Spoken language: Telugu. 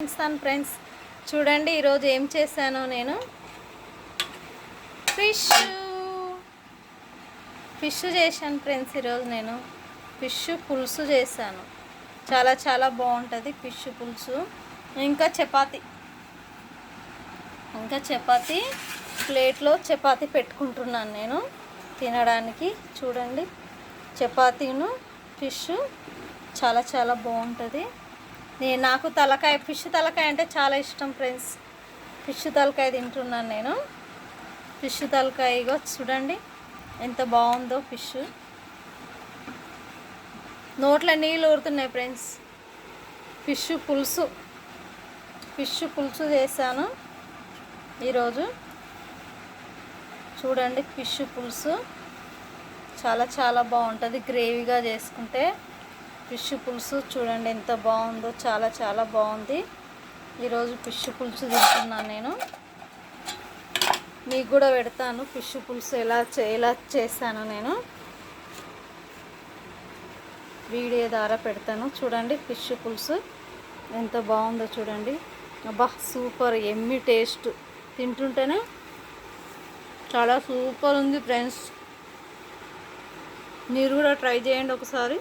చూపిస్తాను ఫ్రెండ్స్. చూడండి ఈరోజు ఏం చేశానో నేను. ఫిష్ చేశాను ఫ్రెండ్స్. ఈరోజు నేను ఫిష్ పులుసు చేశాను. చాలా చాలా బాగుంటుంది ఫిష్ పులుసు. ఇంకా చపాతీ ప్లేట్లో చపాతీ పెట్టుకుంటున్నాను నేను తినడానికి. చూడండి చపాతీను ఫిష్ చాలా చాలా బాగుంటుంది. నాకు ఫిష్ తలకాయ అంటే చాలా ఇష్టం ఫ్రెండ్స్. ఫిష్ తలకాయ తింటున్నాను నేను. ఫిష్ తలకాయ చూడండి ఎంత బాగుందో. నోట్లో నీళ్ళు ఊరుతున్నాయి ఫ్రెండ్స్. ఫిష్ పులుసు చేశాను ఈరోజు. చూడండి ఫిష్ పులుసు చాలా చాలా బాగుంటుంది గ్రేవీగా చేసుకుంటే. ఫిష్ పులుసు చూడండి ఎంత బాగుందో, చాలా చాలా బాగుంది. ఈరోజు ఫిష్ పులుసు తింటున్నాను నేను. మీకు కూడా పెడతాను ఫిష్ పులుసు ఎలా చేస్తాను నేను వీడియో ద్వారా పెడతాను. చూడండి ఫిష్ పులుసు ఎంత బాగుందో చూడండి. అబ్బా సూపర్, ఎమ్మి టేస్ట్. తింటుంటేనే చాలా సూపర్ ఉంది ఫ్రెండ్స్. మీరు కూడా ట్రై చేయండి ఒకసారి.